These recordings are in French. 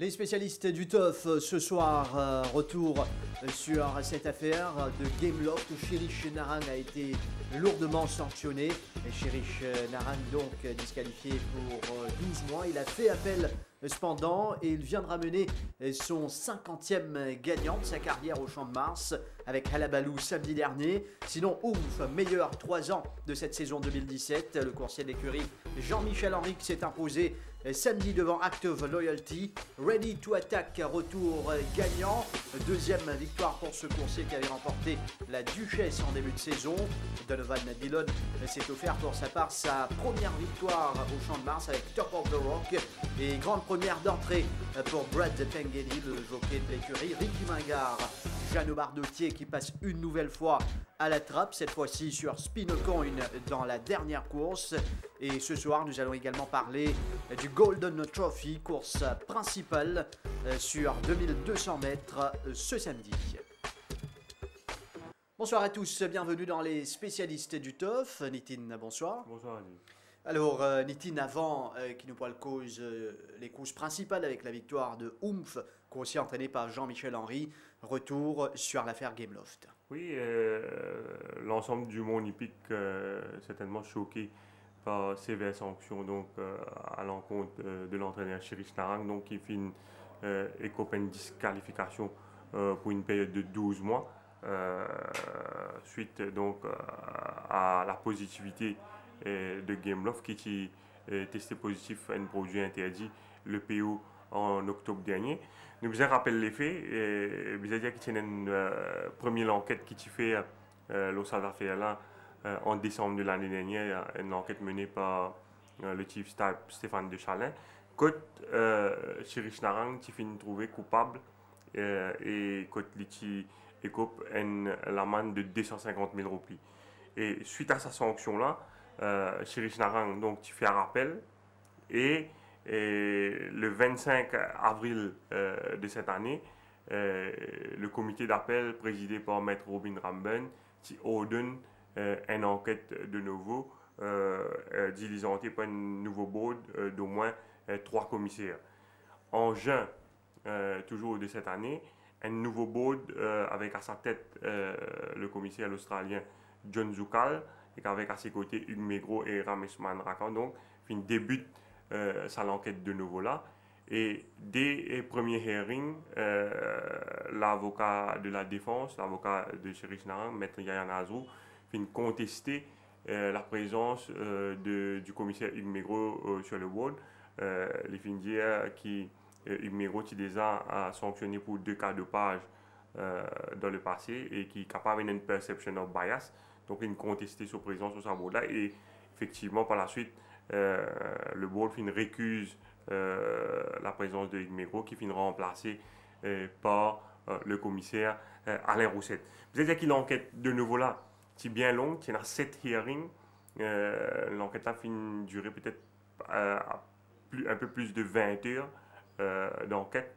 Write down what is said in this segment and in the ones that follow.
Les spécialistes du TOF ce soir, retour sur cette affaire de Gameloft où Cherish Narang a été lourdement sanctionné. Cherish Narang donc disqualifié pour 12 mois. Il a fait appel cependant et il vient de ramener son 50e gagnant de sa carrière au Champ de Mars avec Halabaloo samedi dernier. Sinon, ouf, meilleur 3 ans de cette saison 2017. Le coursier de l'écurie Jean-Michel Henrique s'est imposé samedi devant Act of Loyalty. Ready to Attack, retour gagnant. Deuxième victoire pour ce coursier qui avait remporté la Duchesse en début de saison. Donovan Dillon s'est offert pour sa part sa première victoire au Champ de Mars avec Top of the Rock. Et grande première d'entrée pour Brad Pengelly, le jockey de l'écurie. Ricky Mingard, Jeannot Bardotier qui passe une nouvelle fois à la trappe, cette fois-ci sur Spin a Coin dans la dernière course. Et ce soir, nous allons également parler du Golden Trophy, course principale sur 2200 mètres ce samedi. Bonsoir à tous, bienvenue dans les spécialistes du TOF. Nitin, bonsoir. Bonsoir Ali. Alors Nitin, avant qui nous parle cause les courses principales avec la victoire de Oomph, coursier entraîné par Jean-Michel Henry, retour sur l'affaire Gameloft. Oui, l'ensemble du monde hippique certainement choqué par sévères sanctions donc, à l'encontre de l'entraîneur Cherish Narang, donc qui fait une écope disqualification pour une période de 12 mois, suite donc à la positivité de Gameloft qui est testé positif à un produit interdit, le PO, en octobre dernier. Nous vous rappelle les faits, et vous dire qu'il y a une première enquête qui a fait cette affaire-là en décembre de l'année dernière, une enquête menée par le chief staff Stéphane Deschalin. Côte Cherish Narang qui finit trouvé coupable et côte Litchi écope l'amende de 250 000 roupies. Et suite à sa sanction-là, Cherish Narang donc tu fais un rappel et le 25 avril de cette année, le comité d'appel présidé par Maître Robin Ramben qui ordonne une enquête de nouveau diligentée par un nouveau board d'au moins 3 commissaires. En juin, toujours de cette année, un nouveau board avec à sa tête le commissaire australien John Zukal et avec à ses côtés Hugues Megro et Ramesh Manrakan. Donc, fin débute ça l'enquête de nouveau là. Et dès les premiers hearings, l'avocat de la défense, l'avocat de Cherish Narang, Maître Yayan Azrou, fin contester la présence du commissaire Hugues Megro sur le board. Les fin dire qui Hugues Megro qui déjà a sanctionné pour 2 cas de page dans le passé et qui est capable d'une perception of bias. Donc, il contesté sa présence sur sa board là. Et effectivement, par la suite, le board récuse la présence de Hugues Megro qui finira remplacé par le commissaire Alain Roussette. Vous allez dire qu'il l'enquête de nouveau là, c'est bien longue, il y a 7 hearings. L'enquête là finit durer peut-être un peu plus de 20 heures d'enquête.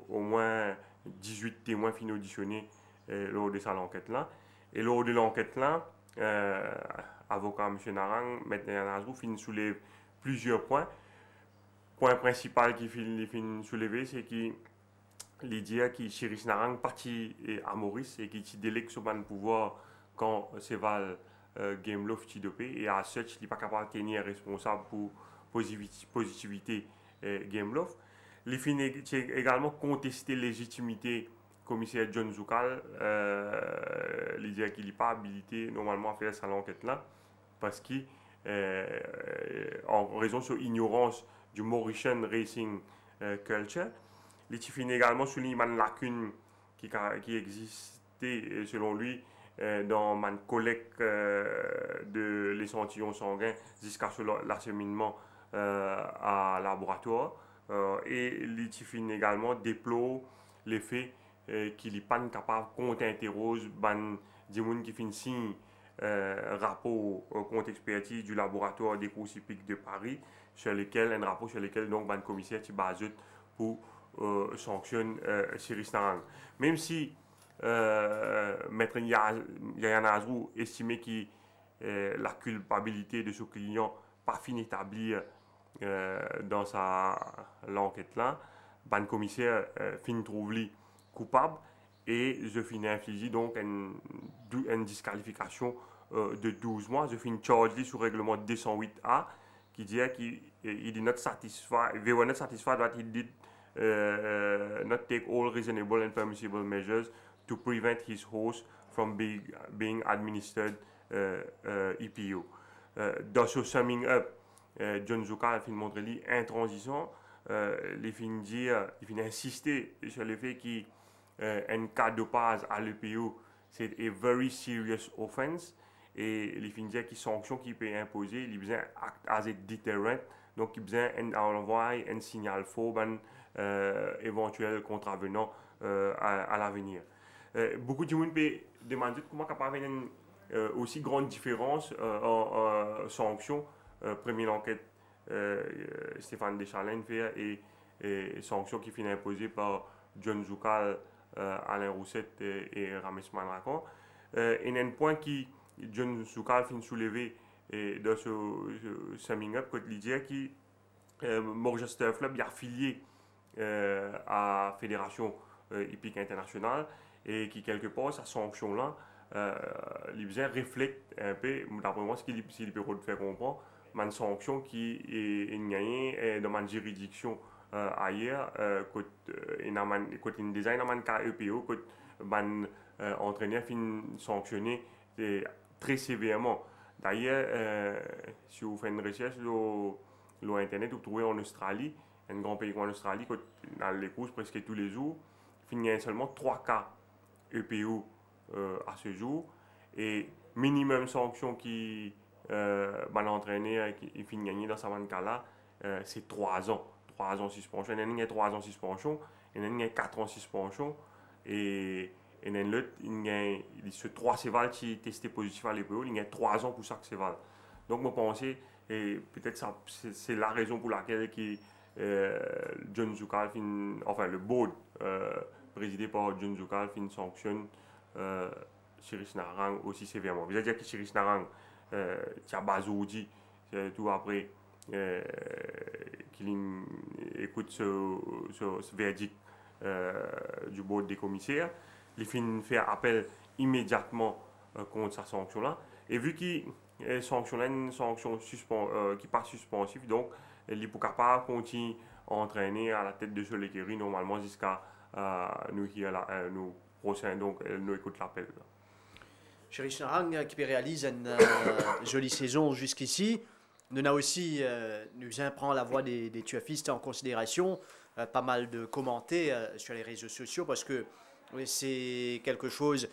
Au moins 18 témoins finissent auditionnés lors de ça l'enquête là. Et lors de l'enquête là, avocat M. Narang, M. Nazrou, finit soulève plusieurs points. Point principal qui finit soulever, c'est que l'idée que Cherish Narang parti à Maurice et qui délègue son pouvoir quand c'est Val Gameloft qui dopé et à such il n'est pas capable de tenir responsable pour positivité Gameloft. Il finit également contester légitimité commissaire John Zukal, l'idée qu'il n'est pas habilité normalement à faire cette enquête-là, parce que, en raison de son ignorance du Mauritian Racing Culture, il finit également souligner une lacune qui existait, selon lui, dans la collecte de l'échantillon sanguin jusqu'à l'acheminement à laboratoire. Et il finit également déplore les faits qu'il n'est pas capable de contre-interroger des gens qui finissent rapport compte expertise du laboratoire des courses hippiques de Paris, un rapport sur lequel donc le commissaire qui base pour sanctionner Cherish Narang. Même si Maître Yayan Azrou estimait que la culpabilité de ce client pas fini établie dans l'enquête là, ban commissaire fin trouve lui coupable et je finis infligé donc une disqualification de 12 mois. Je finis charge lui sous règlement 208A qui dit qu'il did not satisfy, they were not satisfied that he did not take all reasonable and permissible measures to prevent his host from being administered EPO. Dans ce summing up, John Zucker a fait montrer lui intransigeant, il finit insister sur le fait qu'un cas de dopage à l'EPO c'est a very serious offense et il finit dire qu'il sanction qu'il peut imposer, il besoin as a deterrent, donc il besoin envoyer un signal faux éventuel contravenant à l'avenir. Beaucoup de monde peut demander comment capable une aussi grande différence en sanctions. Première enquête, Stéphane Deschalens fait et sanctions qui finissent imposées par John Zoukal, Alain Roussette et Rames Manrakon. Et un point qui John Zoukal finit soulever dans ce summing up, quand il dit que Morchester Club est affilié à la Fédération hippique internationale et qui quelque part sa sanction là il reflète un peu d'après moi ce qu'il peut faire comprendre une sanction qui est gagnée dans ma juridiction ailleurs quand une design dans un cas EPO quand un entraîneur fin sanctionné très sévèrement. D'ailleurs si vous faites une recherche sur internet vous trouvez en Australie, un grand pays comme en Australie, dans les courses presque tous les jours, il y a seulement 3 cas EPO à ce jour et minimum sanction qui l'entraîneur qui finit gagner dans ce cas-là, c'est 3 ans. 3 ans de suspension. Il y a 3 ans de suspension, il y a 4 ans de suspension et l'autre, il y a ce 3 séval qui est testé positif à l'EPO, il y a 3 ans pour chaque séval. Donc, je pense et peut-être c'est la raison pour laquelle John Zoukal, enfin le board présidé par John Zoukal, sanctionne Cherish Narang aussi sévèrement. C'est-à-dire que Cherish Narang, Tiabazoudi, tout après qu'il écoute ce verdict du board des commissaires, il fait appel immédiatement contre sa sanction-là. Et vu qu'il sanction une sanction qui passe suspensive, donc il est pour capable continuer à entraîner à la tête de ce l'écurie normalement jusqu'à nous prochain, donc nous écoute l'appel. Cherish Narang qui réalise une jolie saison jusqu'ici. Nous a aussi nous prend la voix des tuafistes en considération, pas mal de commentaires sur les réseaux sociaux parce que c'est quelque chose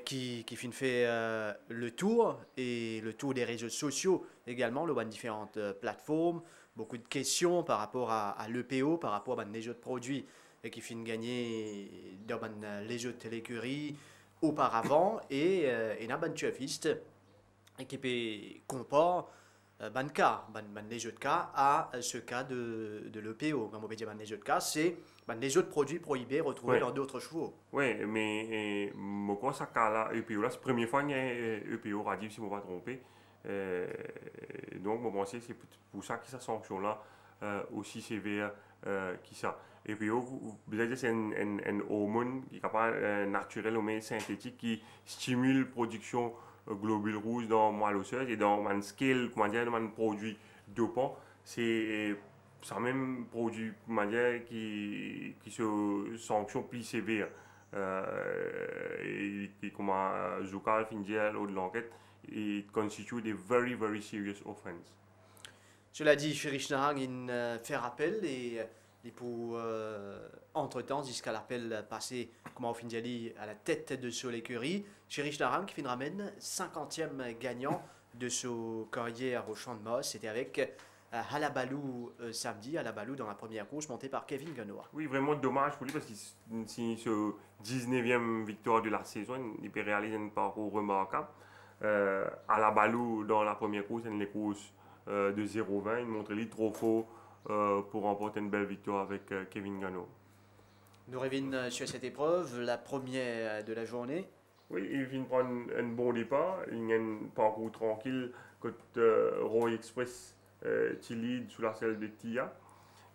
qui fait le tour et le tour des réseaux sociaux également, le différentes plateformes, beaucoup de questions par rapport à l'EPO, par rapport à les autres produits qui finissent gagner dans les autres l'écurie auparavant et un tuafiste qui peut comparer les autres cas à ce cas de l'EPO. Comme on peut dire, les autres cas, c'est les autres produits prohibés retrouvés dans d'autres chevaux. Oui, mais moi, ce cas-là, EPO, là, c'est la première fois qu'il y a EPO radif, si je ne me pas trompé. Donc, je pense que c'est pour ça que cette sanction-là aussi sévère qui ça. EPO, c'est un hormone qui est capable naturel mais synthétique qui stimule la production globules rouges dans la moelle osseuse et dans un scale, comment dire, dans un produit dopant. C'est un même produit, comment dire, qui se sanction plus sévère. Et comment Zoukal finit lors de l'enquête, it constitute a very, very serious offense. Cela dit, Cherish Narang fait rappel et pour entre-temps, jusqu'à l'appel passé, comment on finit à la tête de ce l'écurie, Cherish Narang qui ramène 50e gagnant de sa carrière au Champ de Moss. C'était avec Halabalou samedi, Halabalou dans la première course montée par Kevin Ganoa. Oui, vraiment dommage pour lui parce que c'est ce 19e victoire de la saison, il peut réaliser un parcours remarquable. Halabalou dans la première course, une course de 0-20, il montre lui trop fort pour remporter une belle victoire avec Kevin Ganoa. Nous revenons sur cette épreuve, la première de la journée. Oui, il vient prendre un bon départ, il y a un parcours tranquille quand Roy Express qui lead sous la selle de Tia.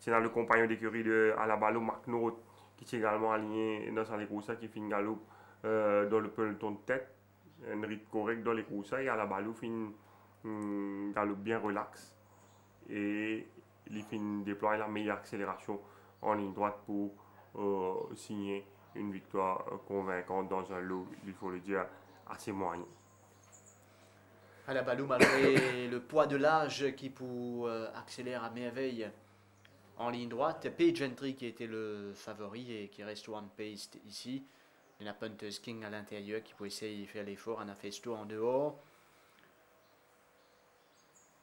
C'est le compagnon d'écurie de Alabalo, McNaught, qui est également aligné dans les courses, qui finit galop dans le peloton de tête. Un rythme correct dans les courses et Alabalo finit galop bien relax. Et il finit déployer la meilleure accélération en ligne droite pour signer une victoire convaincante dans un lot, il faut le dire, assez moyen. Alabalo, malgré le poids de l'âge qui peut accélérer à merveille en ligne droite. Page Gentry qui était le favori et qui reste one pace ici. Il y a Punter's King à l'intérieur qui peut essayer de faire l'effort. On a Festo en dehors.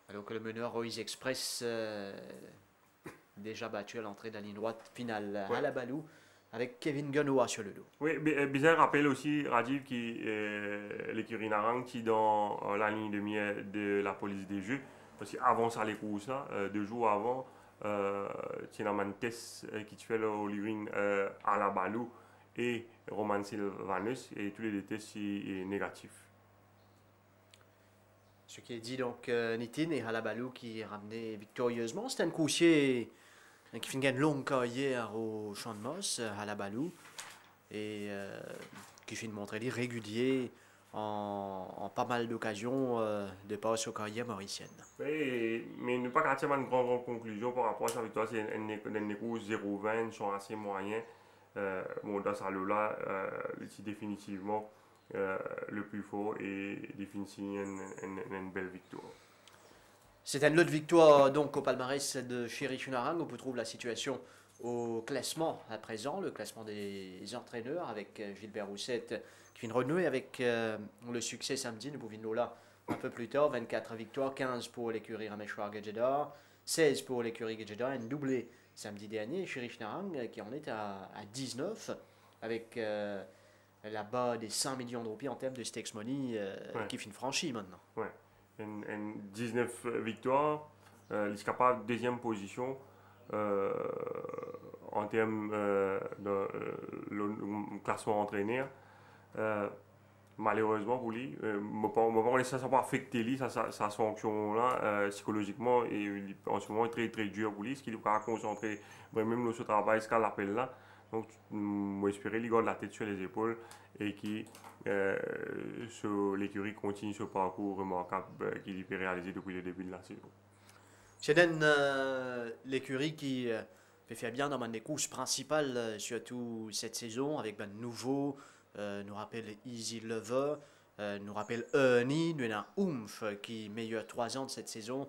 Alors que le meneur Royce Express déjà battu à l'entrée de la ligne droite finale. Ouais. Alabalo avec Kevin Gunoa sur le dos. Oui, bizarre rappel aussi, Rajiv, qui l'écurie Narang qui dans la ligne de mire de la police des jeux, parce qu'avant ça les courses là, 2 jours avant, Tinaman Tess qui fait le Olivine Alabalo et Roman Silvanus, et tous les tests sont négatifs. Ce qui est dit donc Nitin et Alabalo qui est ramené victorieusement. C'est un coursier qui fait une longue carrière au Champ de Moss, Alabalo, et qui fait une montrée régulier en pas mal d'occasions de passer aux carrières mauriciennes. Oui, mais ne pas garder une grande conclusion par rapport à sa victoire. C'est un course 0-20, sont assez moyens. Bon, dans ce lot-là, c'est définitivement le plus fort et définitivement une belle victoire. C'est une autre victoire donc au palmarès de Cherish Narang. On peut trouver la situation au classement à présent, le classement des entraîneurs avec Gilbert Roussette qui vient de renouer avec le succès samedi. Nous pouvons là un peu plus tard, 24 victoires, 15 pour l'écurie Rameshwar Gadjedar, 16 pour l'écurie Gadjedar, un doublé samedi dernier. Cherish Narang qui en est à 19 avec là-bas des 100 millions de roupies en termes de stakes money qui finit franchi maintenant. Ouais. Une 19 victoires, il est capable de deuxième position en termes de le classement entraîneur. Malheureusement pour lui, ça ne pas affecter lui, sa fonction-là psychologiquement, et en ce moment il est très dur pour lui, ce qu'il doit concentrer vraiment sur le travail, ce qu'il appelle là. Donc, j'espère qu'il garde la tête sur les épaules et qui l'écurie continue ce parcours remarquable qu'il peut réaliser depuis le début de la saison. C'est l'écurie qui fait faire bien dans les courses principales, surtout cette saison, avec ben nouveau, nous rappelle Easy Lover, nous rappelle Ernie, nous avons Oomph qui meilleur 3 ans de cette saison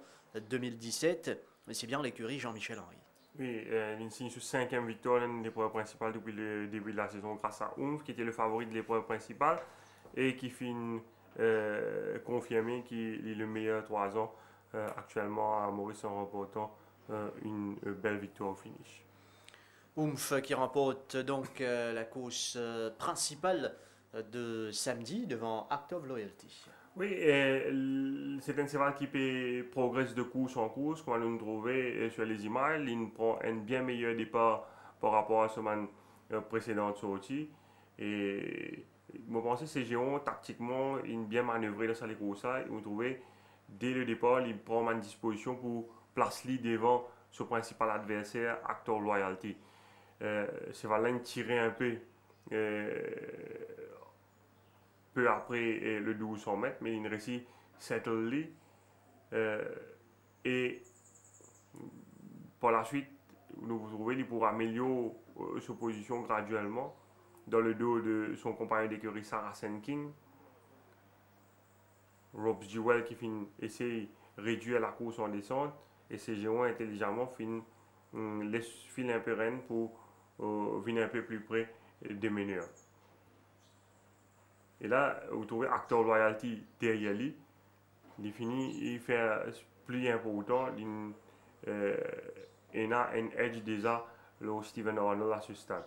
2017. Mais c'est bien l'écurie Jean-Michel Henry. Oui, il signe sur 5e victoire dans l'épreuve principale depuis le début de la saison grâce à Oomph, qui était le favori de l'épreuve principale et qui finit confirmé qu'il est le meilleur 3 ans actuellement à Maurice en remportant une belle victoire au finish. Oomph qui remporte donc la course principale de samedi devant Act of Loyalty. Oui, c'est un cheval qui progresse de course en course, comme on l'a trouvé sur les images. Il prend un bien meilleur départ par rapport à ce précédente sortie. Et je pense que c'est géant, tactiquement, il bien manœuvré dans sa course. Vous trouvez, dès le départ, il prend une disposition pour placer devant son principal adversaire, Actor Loyalty. Ce cheval-là, il tirait un peu. Peu après le 1200 mètres, mais il réussit settle et par la suite, vous trouvez qu'il pourra améliorer sa position graduellement dans le dos de son compagnon d'écurie Saracen King. Robs Jewel qui essaie de réduire la course en descente et ses géants intelligemment laisse filer un peu reine pour venir un peu plus près des meneurs. Et là, vous trouvez Actor Loyalty derrière lui. Il fait plus important. Il a un edge déjà, le Steven Arnold à ce stade.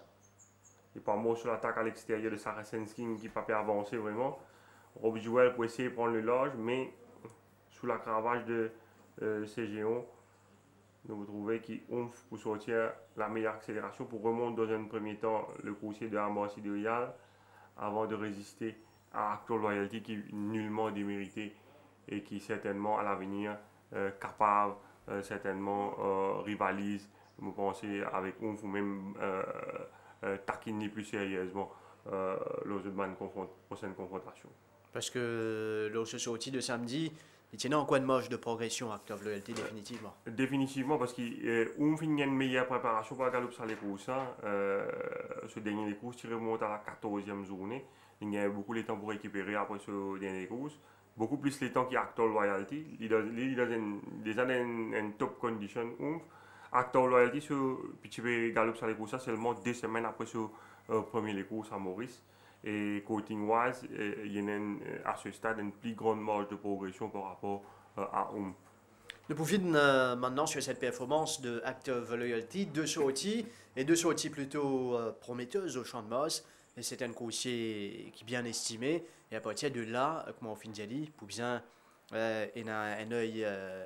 Il n'est pas mort sur l'attaque à l'extérieur de Saracen King qui ne peut pas avancer vraiment. Rob Jewel pour essayer de prendre le large, mais sous la cravache de ces géants, vous trouvez qu'il Oomph pour sortir la meilleure accélération pour remonter dans un premier temps le coursier de Amor Sidérial, avant de résister à Actor Loyalty qui est nullement démérité et qui certainement à l'avenir capable, certainement rivalise je pense avec Oumf ou même taquiner plus sérieusement lors de la prochaine confrontation. Parce que le sorti de samedi, il tient en quoi de moche de progression Act of Loyalty définitivement. Définitivement, parce qu'on finit une meilleure préparation pour la galope sur les courses. Ce dernier courses, il remonte à la 14e journée. Il y a beaucoup de temps pour récupérer après ce dernier course. Beaucoup plus les temps qu'Act of Loyalty. Il est déjà dans une top condition. Act of Loyalty, ce petit galope sur les courses, seulement 2 semaines après ce premier course à Maurice. Et coating wise, il y a à ce stade une plus grande marge de progression par rapport à Oumf. Nous pouvons maintenant sur cette performance de Act of Loyalty, deux sorties et deux sorties plutôt prometteuses au champ de Moss. Et c'est un coursier qui est bien estimé. Et à partir de là, comme on finit dit, pour bien il a un œil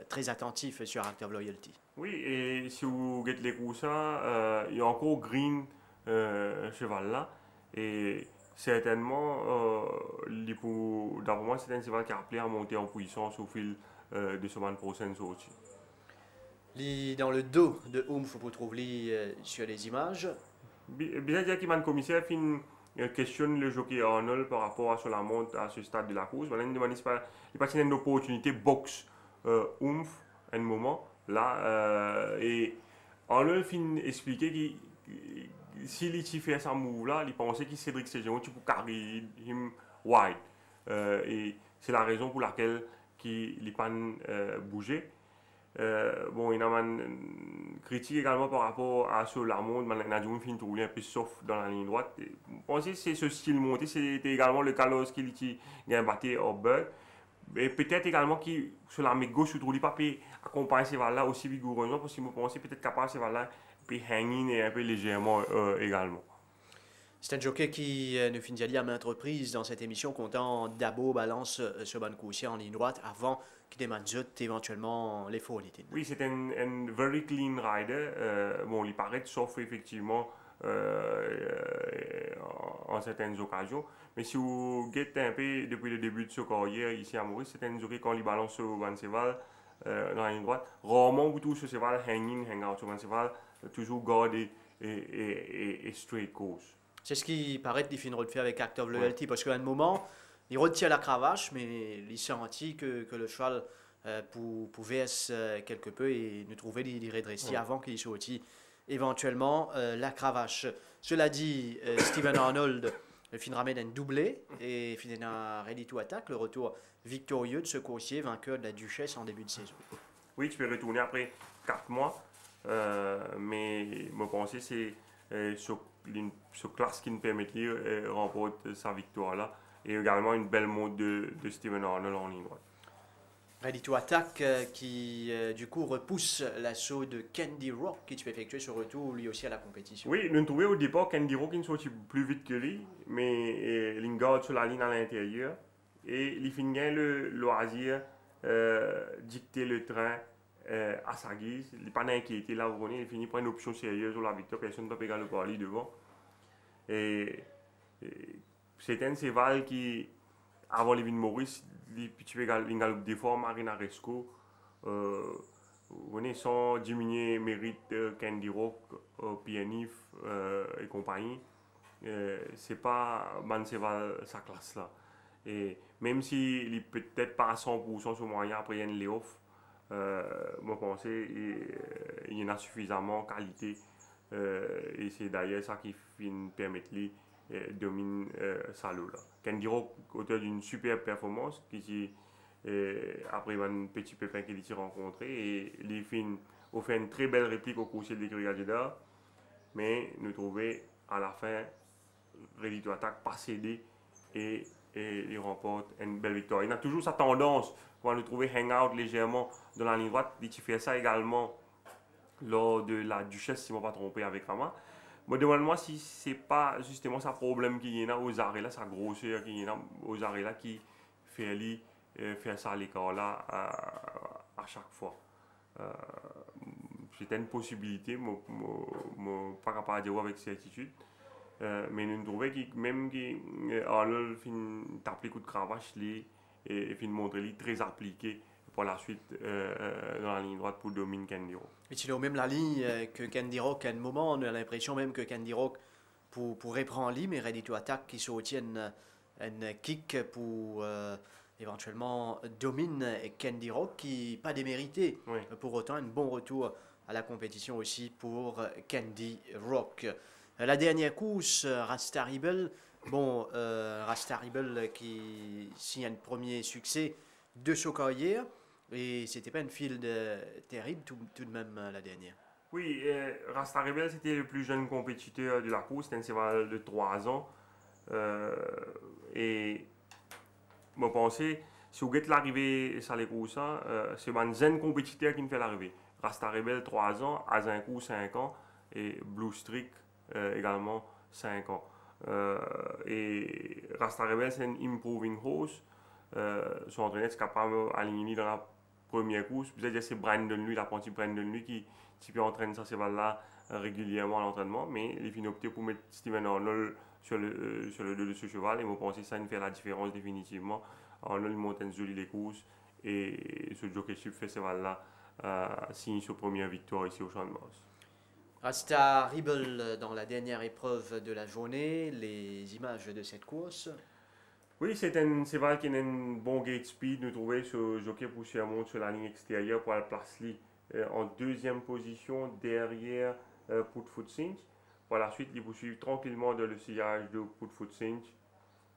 très attentif sur Act of Loyalty. Oui, et si vous regardez les courses, il y a encore Green cheval là. Et certainement, d'après moi, c'est un cheval qui a appelé à monter en puissance au fil de semaine prochaine sortie. Dans le dos de Oumf, vous trouvez sur les images. Bien dire qu'il m'a commissaire questionne le jockey Arnold par rapport à la monte à ce stade de la course. Il demande il pas une opportunité box Oumf à un moment là et Arnold fin expliquer qu'il s'il fait sa move là, il pensait qu'il Cédric Séjon tu peux carry him wide et c'est la raison pour laquelle il n'a pas bougé. Bon, il y a une critique également par rapport à ce la monde, il a dû finir rouler un peu soft dans la ligne droite. Je pense que c'est ce style monté, c'était également le cas lorsqu'il a battu au bug. Et peut-être également que sur la main gauche, il ne pas accompagner ces là aussi vigoureusement, parce que je pense peut-être capable ces là peut hanging et un peu légèrement également. C'est un jockey qui nous finit à maintes reprises dans cette émission, comptant d'abord balance sur bonne coursier en ligne droite avant qu'il démarre éventuellement les faux. Oui, c'est un very clean rider. Bon, il paraît sauf effectivement en certaines occasions. Mais si vous guettez un peu depuis le début de ce carrière ici à Maurice, c'est un jockey quand il balance sur Van Seval dans la ligne droite. Rarement vous touchez ce cheval hang out sur Van Seval, toujours gardé et straight course. C'est ce qui paraît difficile de faire avec Act of Loyalty, parce qu'à un moment, il retient la cravache, mais il sentit que le cheval pouvait quelque peu et nous trouver les redresser avant qu'il sortit éventuellement la cravache. Cela dit, Stephen Arnold ramène un doublé et finira ready to attack, le retour victorieux de ce coursier vainqueur de la Duchesse en début de saison. Oui, tu peux retourner après 4 mois, mais je pense que c'est ce classe qui nous permet de remporter sa victoire là et également une belle monte de Stephen Arnold en ligne droite. Ready to Attack qui du coup repousse l'assaut de Candy Rock qui tu peux effectuer ce retour lui aussi à la compétition. Oui, nous trouvons au départ Candy Rock qui sortit plus vite que lui, mais il garde sur la ligne à l'intérieur et il finit le loisir dicter le train à sa guise. Il n'est pas inquiété là où on est, il finit par une option sérieuse sur la victoire, personne ne peut pégar le pari devant. Et c'est un cheval qui, avant les vignes Maurice, il galope des fois, Marina Resco, sans diminuer mérite Candy Rock, PNF et compagnie. C'est pas un cheval sa classe là. Et même s'il n'est peut-être pas à 100% sur moyen après il y a une layoff, je pense qu'il y en a suffisamment qualité et c'est d'ailleurs ça qui permet de dominer sa lot là. Candy Rock, auteur d'une superbe performance, qui après un petit pépin qu'il a rencontré et les films ont fait une très belle réplique au coursier des Grigadiers, mais nous trouvons à la fin Ready to Attack pas cédé et il remporte une belle victoire. Il a toujours sa tendance pour nous trouver hang out légèrement dans la ligne droite. Il fait ça également lors de la Duchesse, si je ne me trompe avec Rama. Je demande-moi si ce n'est pas justement sa problème qui est là aux arrêts là, sa grosseur qui est là aux arrêts là qui fait faire ça à l'écart là à chaque fois. C'était une possibilité, je ne suis pas capable de dire avec certitude. Mais nous trouvons que même Arnold fin taper coup de cravache et fin montrer très appliqué par la suite dans la ligne droite pour dominer Candy Rock. Et tu as même la ligne que Candy Rock à un moment, on a l'impression même que Candy Rock pourrait prendre ligne, mais Ready to Attack qui soutient un kick pour éventuellement dominer Candy Rock qui pas démérité. Oui. Pour autant, un bon retour à la compétition aussi pour Candy Rock. La dernière course, Rasta Rebel. Bon, Rasta Rebel qui signe un premier succès de sa carrière. Et c'était pas une field terrible tout de même la dernière. Oui, Rasta Rebel, c'était le plus jeune compétiteur de la course. C'était un cheval de 3 ans. Et je pensais, si vous êtes l'arrivée sur les courses, c'est un jeune compétiteur qui me fait l'arrivée. Rasta Rebel 3 ans, Azincourt 5 ans et Blue Streak également 5 ans. Et Rasta Rebel c'est un improving horse. Son entraîneur est capable d'aligner dans la première course. Peut-être c'est Brandon lui, l'apprenti Brandon lui qui peut entraîner ça cheval-là régulièrement à l'entraînement. Mais il finit opté pour mettre Steven Arnold sur le dos de ce cheval. Et je pense que ça fait la différence définitivement. Arnold monte une jolie les courses et ce jockeyship fait ce cheval-là signe sa première victoire ici au Champ de Mars. Rasta Rebel dans la dernière épreuve de la journée, les images de cette course. Oui, c'est un cheval qui a un bon gate speed. Nous trouvons ce jockey poussé à monter sur la ligne extérieure pour la placer en deuxième position derrière Putfoot Cinch. Par la suite, il poursuit tranquillement dans le sillage de Putfoot Cinch.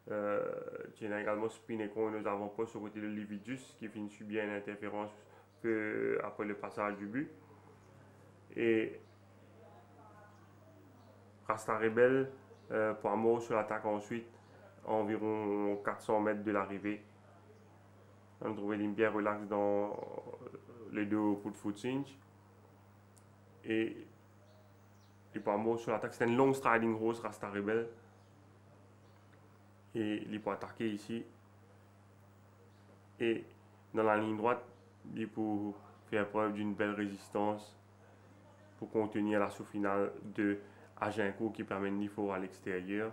Il y a également Spinecon, nous avons pas sur le côté de Lividus qui finit subir une interférence peu après le passage du but. Et Rasta Rebel pour mort sur l'attaque ensuite, environ 400 mètres de l'arrivée. On trouve une bien relax dans les deux Putfoot Cinch. Et pour mort sur l'attaque, c'est une long striding horse Rasta Rebel. Et il peut attaquer ici. Et dans la ligne droite, il peut faire preuve d'une belle résistance pour contenir l'assaut final de Agincourt qui permet Nifo à l'extérieur.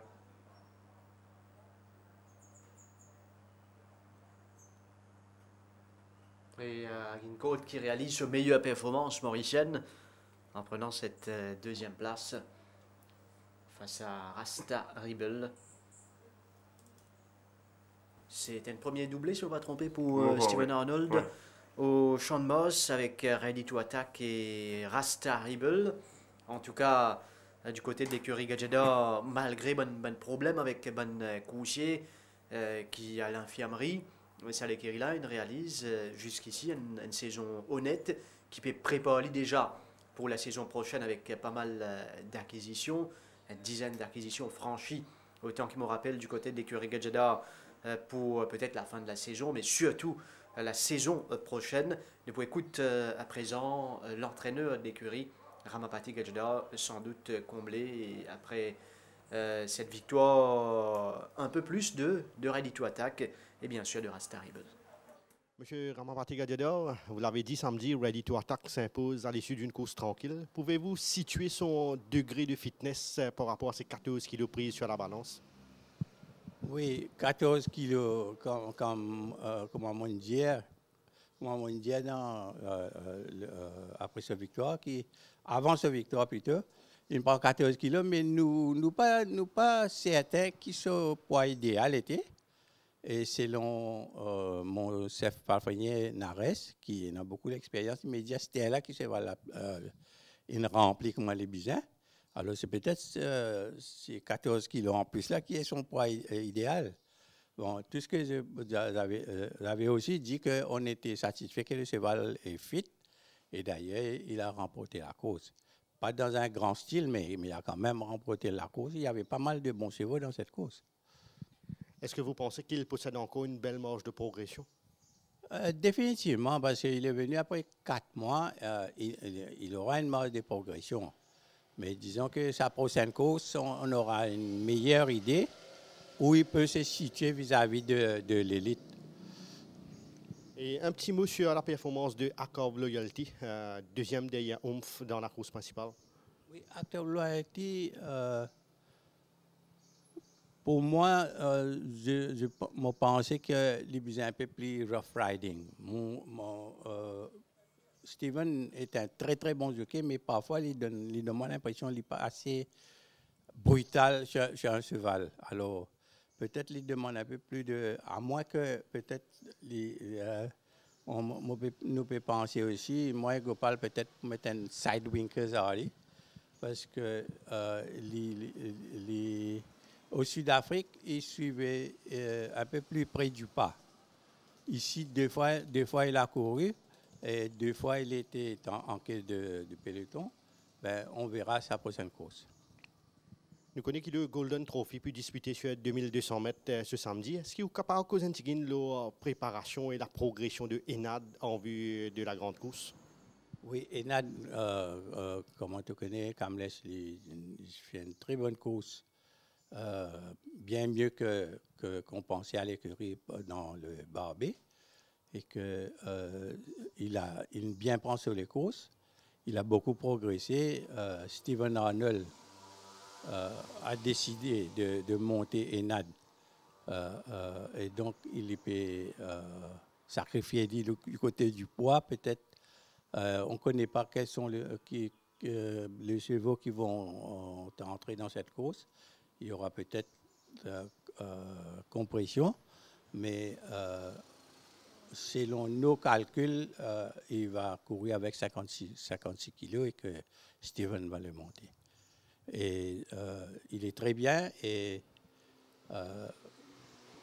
Et Agincourt qui réalise sa meilleure performance mauricienne en prenant cette deuxième place face à Rasta Rebel. C'est un premier doublé, si on ne va pas tromper, pour Steven Arnold au Champ de Mars avec Ready to Attack et Rasta Rebel. En tout cas, du côté de l'écurie Gadjeda, malgré bon problème avec bon Coussier qui a l'infirmerie, ça l'écurie là, il réalise jusqu'ici une saison honnête qui peut préparer déjà pour la saison prochaine avec pas mal d'acquisitions, une dizaine d'acquisitions franchies, autant qu'il me rappelle du côté de l'écurie Gadjeda pour peut-être la fin de la saison, mais surtout la saison prochaine. Nous pouvons écouter à présent l'entraîneur de l'écurie, Ramapati Gadjeda, sans doute comblé et après cette victoire un peu plus de Ready to Attack et bien sûr de Rasta Rebel. Monsieur Ramapati Gadjeda, vous l'avez dit samedi, Ready to Attack s'impose à l'issue d'une course tranquille. Pouvez-vous situer son degré de fitness par rapport à ces 14 kilos pris sur la balance? Oui, 14 kilos comme on dit après cette victoire, avant cette victoire plutôt, il prend 14 kilos, mais nous pas certains qui sont poids idéal était. Et selon mon chef parfumé Nares, qui a beaucoup d'expérience immédiate, c'était là qui se va une remplie comme les bisins. Alors, c'est peut-être ces 14 kilos en plus là qui est son poids idéal. Bon, tout ce que j'avais aussi dit qu'on était satisfait que le cheval est fit. Et d'ailleurs, il a remporté la course. Pas dans un grand style, mais il a quand même remporté la course. Il y avait pas mal de bons chevaux dans cette course. Est-ce que vous pensez qu'il possède encore une belle marge de progression? Définitivement, parce qu'il est venu après 4 mois, il aura une marge de progression. Mais disons que sa prochaine course, on aura une meilleure idée où il peut se situer vis-à-vis de l'élite. Et un petit mot sur la performance de Act of Loyalty, deuxième derrière Oomph dans la course principale. Oui, Act of Loyalty, Pour moi, je pensais que les faisait un peu plus rough riding. Steven est un très très bon jockey, mais parfois il donne l'impression qu'il n'est pas assez brutal sur un cheval. Alors peut-être il demande un peu plus de, à moins que peut-être nous peut penser aussi, moi Gopal peut-être mettre un side winkers à lui, parce que au Sud-Afrique, il suivait un peu plus près du pas. Ici, deux fois il a couru et deux fois il était en quête de peloton. Ben, on verra sa prochaine course. Nous connaissons que le Golden Trophy puis disputer sur 2200 mètres ce samedi. Est-ce que vous êtes capable de dire la préparation et la progression de Enad en vue de la grande course? Oui, Enad, comment tu connais, Kamles, il fait une très bonne course. Bien mieux qu'on pensait à l'écurie dans le Barbet, et qu'il a bien prend sur les courses. Il a beaucoup progressé. Steven Arnold a décidé de monter Enad, et donc il peut sacrifier du côté du poids. Peut-être on ne connaît pas quels sont les chevaux qui vont entrer dans cette course. Il y aura peut-être compression, mais selon nos calculs, il va courir avec 56 kilos et que Steven va le monter. Et il est très bien, mais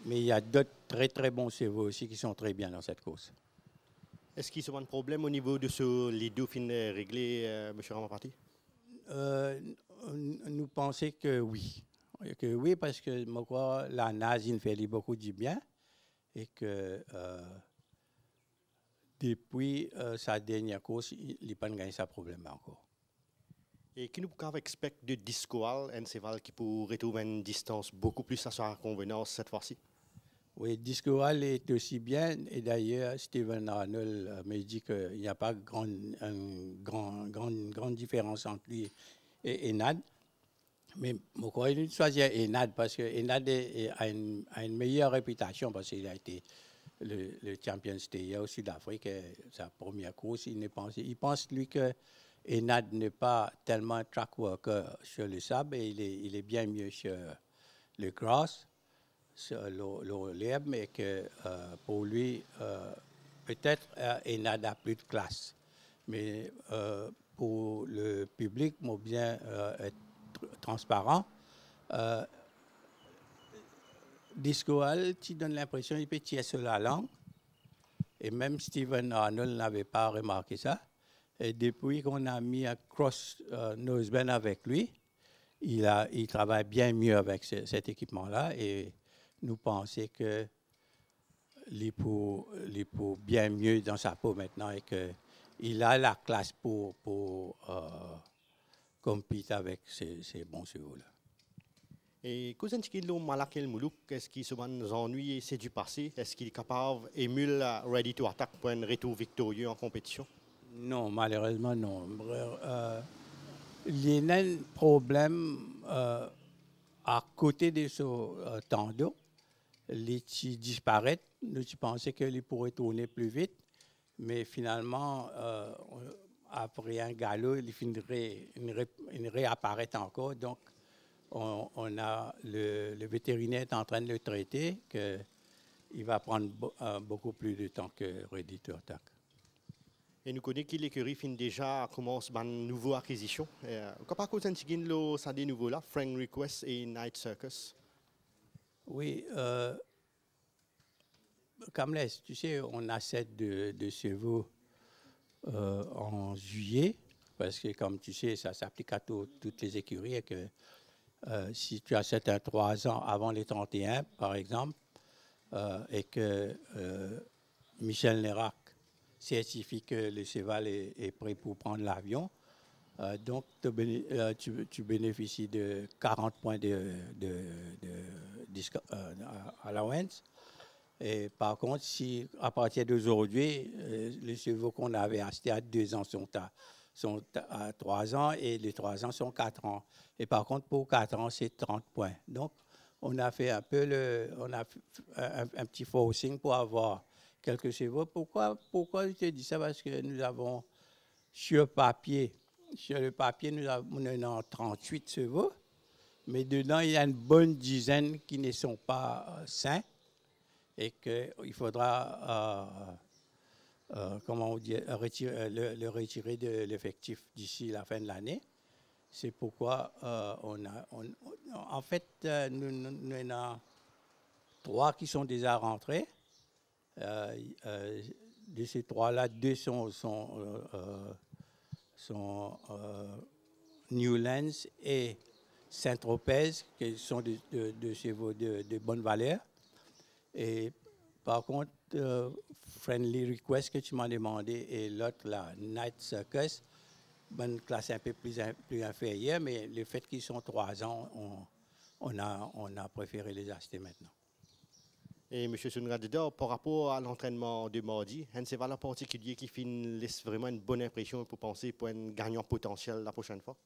il y a d'autres très très bons chevaux aussi qui sont très bien dans cette course. Est-ce qu'il y a un problème au niveau de les dauphines réglés, M. Ramapati? Nous pensons que oui. Parce que moi, crois, la nage, il fait beaucoup du bien et que depuis sa dernière course, il n'a pas gagné sa problème encore. Et qui nous pouvons expecter de Discoal, un cheval qui pourrait retrouver une distance beaucoup plus à sa convenance cette fois-ci? Oui, Discoal est aussi bien. Et d'ailleurs, Steven Arnold me dit qu'il n'y a pas une grande différence entre lui et Enad. Mais je crois qu'il choisit Enad parce que Enad a une meilleure réputation parce qu'il a été le champion stayer au Sud-Afrique. Sa première course, il pense lui que Enad n'est pas tellement un track worker sur le sable et il est bien mieux sur le grass, sur l'herbe, mais que pour lui, peut-être Enad a plus de classe. Mais pour le public, moi bien être transparent. Discoal, tu donnes l'impression qu'il peut tirer sur la langue. Et même Steven Arnold n'avait pas remarqué ça. Et depuis qu'on a mis un cross noseband avec lui, il travaille bien mieux avec cet équipement-là. Et nous pensons qu'il est bien mieux dans sa peau maintenant et qu'il a la classe pour compétir avec ces bons chevaux-là. Et quand il est malak el Moulouk, est-ce qu'il se nous ennuie et c'est du passé? Est-ce qu'il est capable d'émuler Ready to Attack pour un retour victorieux en compétition? Non, malheureusement, non. Il y a un problème à côté de ce tendon. Il disparaît. Nous pensions qu'il pourrait tourner plus vite, mais finalement, après un galop, il réapparaît encore. Donc, on a le vétérinaire est en train de le traiter, qu'il va prendre beaucoup plus de temps que Ready to Attack. Et nous connaissons que l'écurie finit déjà commence une nouvelle acquisition. Comment vous avez ça des nouveaux là, Frank Request et Night Circus? Oui, Kamles, tu sais, on achète de chevaux en juillet, parce que comme tu sais, ça s'applique à toutes les écuries et que si tu achètes un 3 ans avant les 31, par exemple, et que Michel Nérac certifie que le cheval est prêt pour prendre l'avion, donc tu bénéficies de 40 points de allowance. Et par contre, si à partir d'aujourd'hui, les chevaux qu'on avait achetés à 2 ans sont à 3 ans et les 3 ans sont 4 ans. Et par contre, pour 4 ans, c'est 30 points. Donc, on a fait un peu un petit forcing pour avoir quelques chevaux. Pourquoi je te dis ça? Parce que nous avons sur le papier, nous avons 38 chevaux, mais dedans, il y a une bonne dizaine qui ne sont pas sains et qu'il faudra comment on dit, le retirer de l'effectif d'ici la fin de l'année. C'est pourquoi en fait, nous avons 3 qui sont déjà rentrés. De ces 3-là, 2 sont Newlands et Saint-Tropez, qui sont de chevaux de bonne valeur. Et par contre, Friendly Request que tu m'as demandé et l'autre, la Night Circus, bonne classe un peu plus inférieure, mais le fait qu'ils sont 3 ans, on a préféré les acheter maintenant. Et M. Sunradida, par rapport à l'entraînement de mardi, un cheval en particulier qui laisse vraiment une bonne impression pour penser pour un gagnant potentiel la prochaine fois?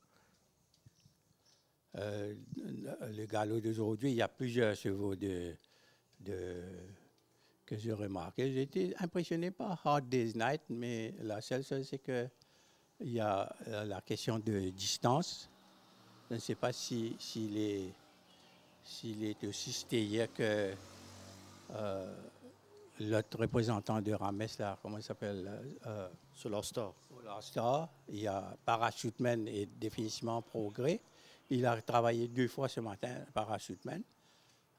Le galop d'aujourd'hui, il y a plusieurs chevaux que j'ai remarqué. J'ai été impressionné par Hard Day's Night, mais la seule chose, c'est qu'il y a la question de distance. Je ne sais pas s'il est aussi stayé que l'autre représentant de Rames, là, comment il s'appelle? Solar Star. Solar Star. Il y a Parachuteman est définitivement en progrès. Il a travaillé 2 fois ce matin, Parachuteman.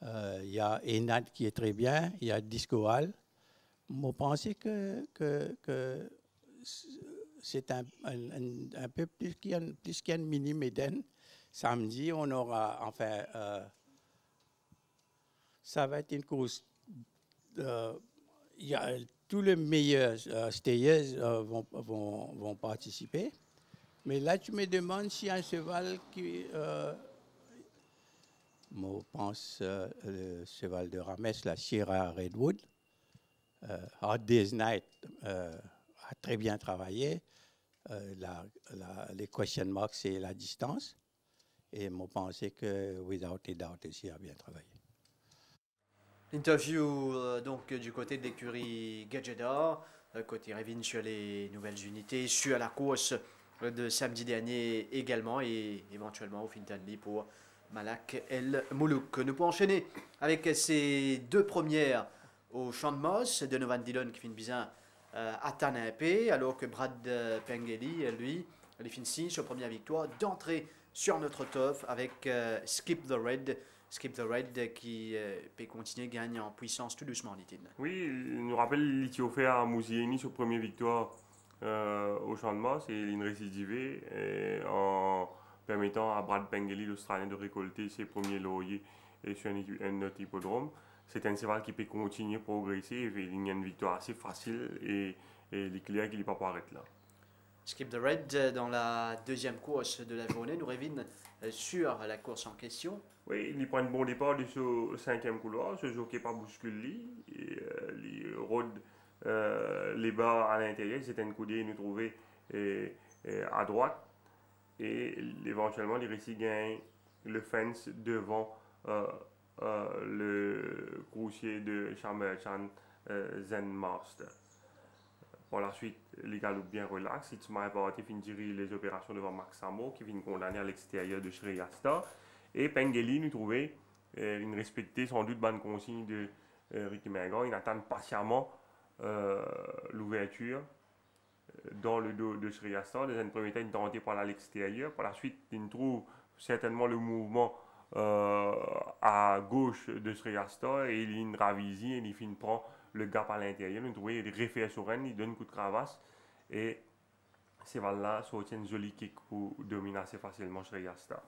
Il y a Enad qui est très bien. Il y a Disco Hall. Je pensais que c'est un peu plus qu'il y a une mini-médaine. Samedi, on aura, enfin, ça va être une course. Tous les meilleurs stayers vont participer. Mais là, tu me demandes si un cheval qui... je pense le cheval de Rames, la Sierra Redwood. Hard Day's Night a très bien travaillé. Les question marks, c'est la distance. Et je pensais que Without a Doubt aussi a bien travaillé. Interview donc du côté de l'écurie Gadgeta, côté Revin sur les nouvelles unités, sur la course de samedi dernier également et éventuellement au Fintanli pour Malak El Moulouk. Nous pouvons enchaîner avec ces 2 premières au Champ de Moss, de Novan Dillon qui finit bien à Tanapé, alors que Brad Pengeli, lui, il finit 6 sur première victoire d'entrée sur notre top avec Skip the Red. Skip the Red qui peut continuer, gagne en puissance tout doucement, dit-il. Oui, il nous rappelle l'Éthiopie à Mouzieni sur première victoire au Champ de Mars et une récidivé en permettant à Brad Pengeli, l'Australien, de récolter ses premiers lauriers sur un autre hippodrome. C'est un cheval qui peut continuer à progresser et il y a une victoire assez facile et il est clair qu'il n'est pas arrêter là. Skip the Red dans la deuxième course de la journée, nous revenons sur la course en question. Oui, il prend un bon départ de ce 5e couloir, ce jockey pas bouscule, il rôde les bas à l'intérieur, c'est un coup d'œil nous trouver à droite et éventuellement il réussit gagne le fence devant le croupier de Charmerchan Zen Master. Par la suite, les galops bien relax. Il m'a apporté les opérations devant Max Samo qui vient condamner à l'extérieur de Shreya Star. Et Pengeli nous trouvait une respectée sans doute bonne consigne de Ricky Mengan. Il attend patiemment l'ouverture dans le dos de Shreya Star. Dans un premier temps, il tenté par l'extérieur. Par la suite, il trouve certainement le mouvement à gauche de Shreya Star et il ravise et il prend le gap à l'intérieur. Nous trouvons il réfère sur elle, il donne un coup de cravache et ces balles-là sortent une jolie kick pour dominer assez facilement Shreya Star.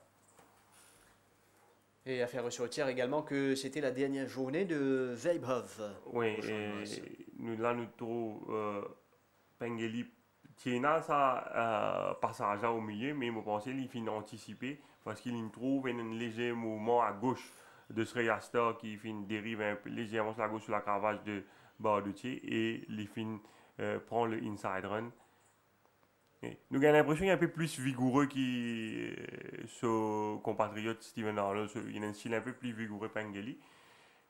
Et à faire ressortir également que c'était la dernière journée de Weibhoff. Oui, et nous trouvons Pengeli Tiena ça passage au milieu, mais je pense qu'il finit anticipé parce qu'il trouve un léger mouvement à gauche de Shreya Star qui dérive un peu légèrement sur la gauche sur la cravache de Bardutier et il prend le inside run Nous avons l'impression qu'il est un peu plus vigoureux que son compatriote Steven Arnold. Il a un style un peu plus vigoureux Pengeli.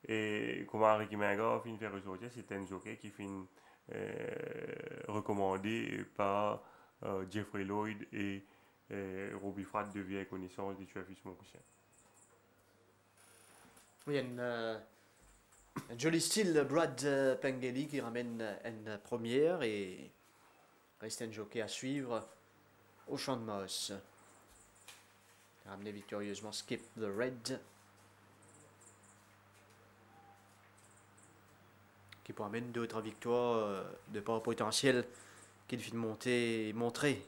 Et comme Ricky Menga finit faire ressortir, c'est un jockey qui finit recommandé par Jeffrey Lloyd et Robbie Fratt de vieille connaissance du Travis Moncoussin. Oui, il y a un joli style Brad Pengeli qui ramène une première et reste un jockey à suivre au champ de Moss. Ramené victorieusement Skip the Red. Qui pourra amener d'autres victoires de par potentiel qu'il finit de monter et montrer.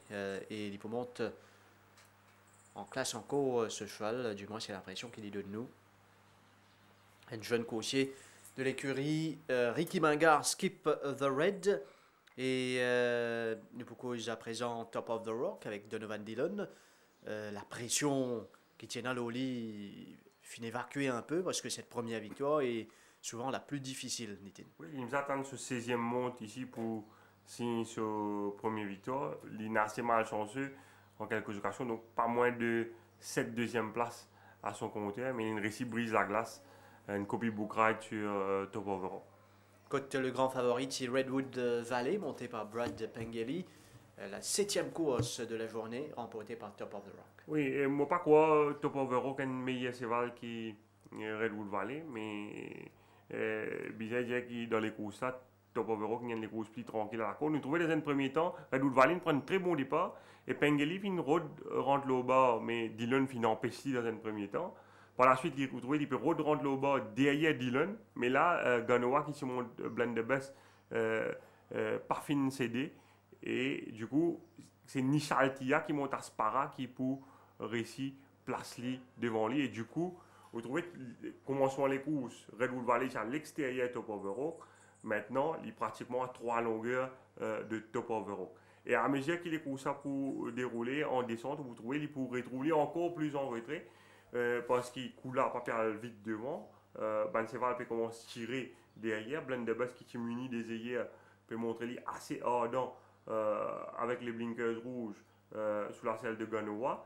Et il monte en classe encore ce cheval, du moins c'est l'impression qu'il est de nous. Un jeune coursier de l'écurie Ricky Mangard, Skip the Red. Et nous propose à présent Top of the Rock avec Donovan Dillon. La pression qui tient à l'Oli finit évacuer un peu parce que cette première victoire est souvent la plus difficile, Nitin. Oui, il nous attend ce 16e monte ici pour signer ce premier victoire. Il est assez malchanceux en quelques occasions, donc pas moins de 7 deuxième place à son compteur, mais il réussit brise la glace. Une copie book ride sur Top of the Rock. Côté le grand favori, c'est Redwood Valley, monté par Brad Pengeli. La 7e course de la journée, remportée par Top of the Rock. Oui, et moi pas quoi Top of the Rock est un meilleur cheval que Redwood Valley, mais bizarre dire que dans les courses là, Top of the Rock il y a les courses plus tranquilles à la course. Nous trouvons dans un premier temps, Redwood Valley prend un très bon départ et Pengeli finit rentre le bas, mais Dillon finit empêché dans un premier temps. Par la suite, il peut rentrer le bas derrière Dillon, mais là, Ganoa qui se monte blend de baisse, pas fin cédé. Et du coup, c'est Nishaltia qui monte à Spara qui pour réussir place lui devant lui. Et du coup, vous trouvez comment sont les courses. Redwood Valley à l'extérieur Top of the Rock. Maintenant, il est pratiquement à 3 longueurs de Top of the Rock. Et à mesure qu'il est courses pour dérouler en descente, vous trouvez qu'il pourrait rouler encore plus en retrait. Parce qu'il coule là, pas vite devant. Banseval peut commencer à tirer derrière. Blendebus qui munit des œillères peut montrer lui assez ardent avec les blinkers rouges sous la selle de Ganoa.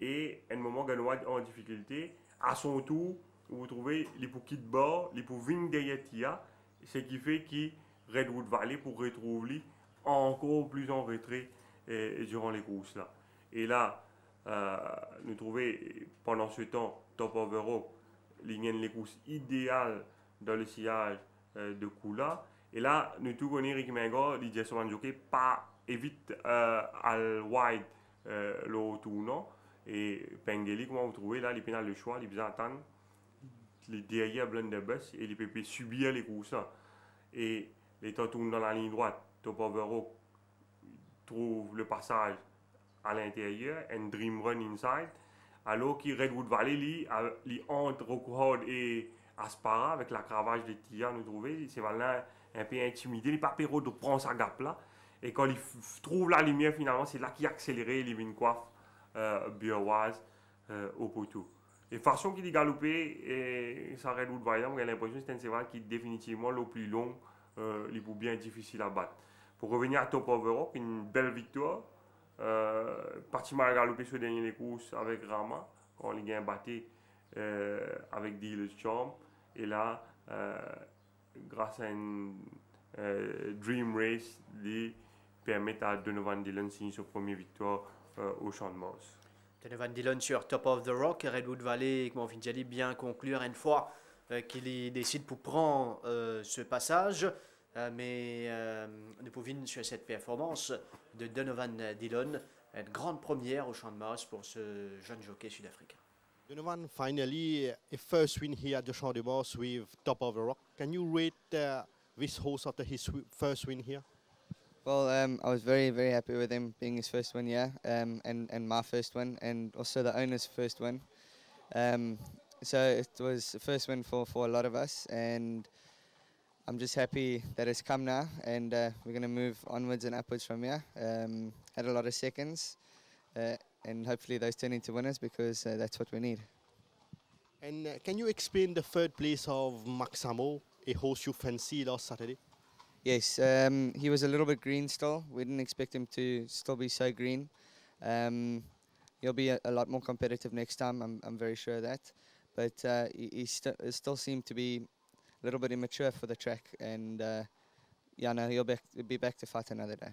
Et à un moment, Ganoa en difficulté. À son tour, vous trouvez les pour quitter bord, les pour venir derrière Tia. Ce qui fait que Redwood Valley pour retrouver encore plus en retrait durant les courses là. Et là, nous trouvons pendant ce temps Top of the Rock, les courses idéales dans le sillage de Kula. Et là, nous tout connaissons Ricky Menga, il dit sur un jockey, pas évite à wide le tournant. Et Pengeli, comment vous trouvez là, il peut le choix, il peut attendre les derrière Blunderbuss et il peut subir les courses. Et les temps tournent dans la ligne droite, Top of the Rock trouve le passage à l'intérieur, un dream run inside, alors que Redwood Valley, li entre Rockwood et Aspara, avec la cravache de Tia, nous trouvons, c'est là un peu intimidé, il n'est pas perro de prendre sa gap là, et quand il trouve la lumière finalement, c'est là qu'il a accéléré, il vient coiffe Burwaz au poteau. Et façon qu'il est galopé, et ça Redwood Valley, on a l'impression que c'est un cheval qui est définitivement le plus long, il est bien difficile à battre. Pour revenir à Top of the Rock, une belle victoire. Parti mal galopé sur les dernières courses avec Rama quand il a battu avec Dealer's Charm et là grâce à une Dream Race il permet à Donovan Dillon de signer sa première victoire au champ de Moss. Donovan Dillon sur Top of the Rock, Redwood Valley, comme on vient de dire, bien conclure une fois qu'il décide pour prendre ce passage. Mais nous pouvons sur cette performance de Donovan Dillon, une grande première au champ de Moss pour ce jeune jockey sud-africain. Donovan, finally, a first win here at the Champ de Mars with Top of the Rock. Can you rate this horse after his first win here? Well, I was very, very happy with him being his first win, yeah, and my first win, and also the owner's first win. So it was the first win for a lot of us, and I'm just happy that it's come now, and we're going to move onwards and upwards from here. Had a lot of seconds, and hopefully those turn into winners because that's what we need. And can you explain the third place of Maxamo, a horse you fancy last Saturday? Yes, he was a little bit green still. We didn't expect him to still be so green. He'll be a lot more competitive next time. I'm very sure of that. But he still seemed to be a little bit immature for the track, and yeah, no, he'll be back to fight another day.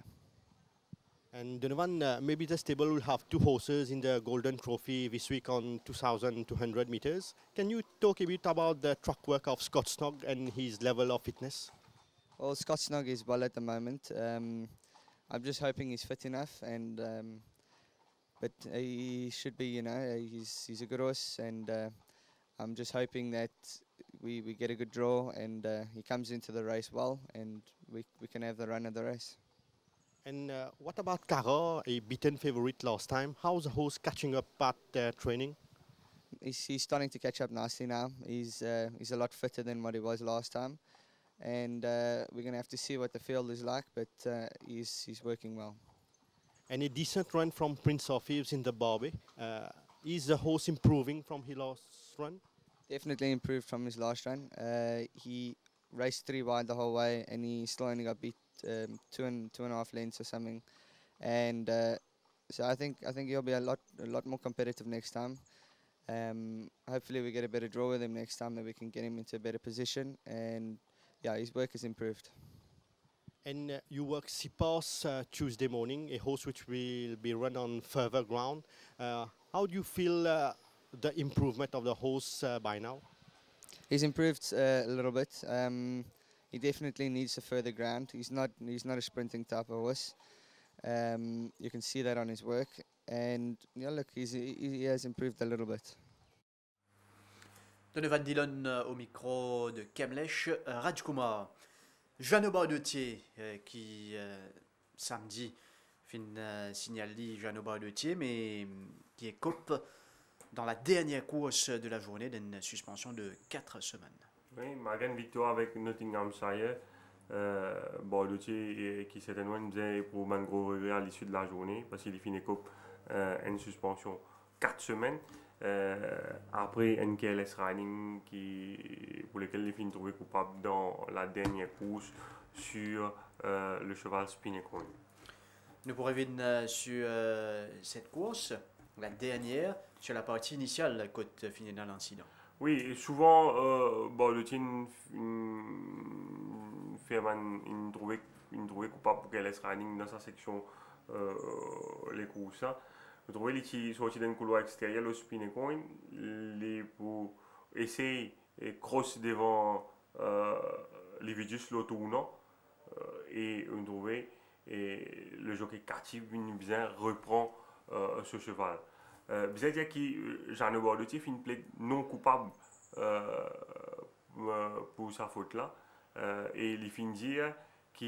And Donovan, maybe the stable will have two horses in the Golden Trophy this week on 2,200 meters. Can you talk a bit about the track work of Scott Snog and his level of fitness? Well, Scott Snog is well at the moment. I'm just hoping he's fit enough, and but he should be. You know, he's a good horse, and I'm just hoping that we get a good draw and he comes into the race well, and we can have the run of the race. And what about Cara, a beaten favorite last time? How's the horse catching up at training? He's starting to catch up nicely now. He's a lot fitter than what he was last time, and we're going to have to see what the field is like, but he's working well. And a decent run from Prince of Thieves in the Barbie. Is the horse improving from his last run? Definitely improved from his last run. He raced 3 wide the whole way, and he still only got beat 2.5 lengths or something. And so I think he'll be a lot more competitive next time. Hopefully we get a better draw with him next time, that we can get him into a better position. And yeah, his work has improved. And you work Sipas Tuesday morning, a horse which will be run on further ground. How do you feel the improvement of the horse by now? He's improved a little bit. He definitely needs a further ground. He's not a sprinting type of horse. You can see that on his work. And yeah, look, he has improved a little bit. Donovan Dillon au micro de Kamlesh Rajkumar. Jeannot Bardetier qui samedi signale Jeannot Bardetier, mais qui est coupe dans la dernière course de la journée d'une suspension de 4 semaines. Oui, malgré une victoire avec Nottinghamshire, Bardetier qui certainement nous faisait pour un gros regret à l'issue de la journée parce qu'il finit coupe une suspension 4 semaines. Après NKLS Riding pour lequel il finit trouvé coupable dans la dernière course sur le cheval Spinnacoin. Nous pourrons revenir sur cette course, la dernière, sur la partie initiale quand finit dans l'incident. Oui, et souvent Bardetier fait une trouvé coupable pour NKLS Riding dans sa section les courses. Vous trouvez qu'il sorti d'un couloir extérieur au Spinnacoin, pour essayer de cross devant Lividius l'autre tournant, et vous trouvez le jockey Cathy bien reprend ce cheval. Vous avez dit que Jeannot Bardetier fait une plaide non coupable pour sa faute là, et il finit dire que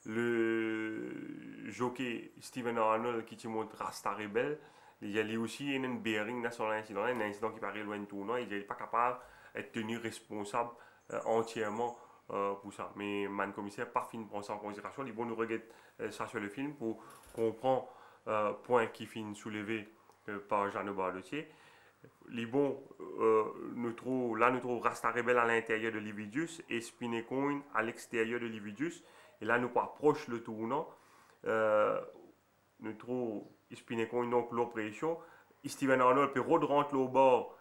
le jockey Steven Arnold qui te montre Rasta Rebel, il y a aussi un bearing sur l'incident, un incident qui paraît loin de tournant, il n'est pas capable d'être tenu responsable entièrement pour ça. Mais le commissaire pas fini de prendre ça en considération. Il faut nous regarder ça sur le film pour comprendre point qui finit soulevé par Jeannot Bardetier. Les bons, nous trouvons Rasta Rebel à l'intérieur de Lividius et Spinnacoin à l'extérieur de Lividius. Et là, nous approchons le tournant. Nous trouvons Spinnacoin donc l'oppression. Steven Arnold peut rentrer au bord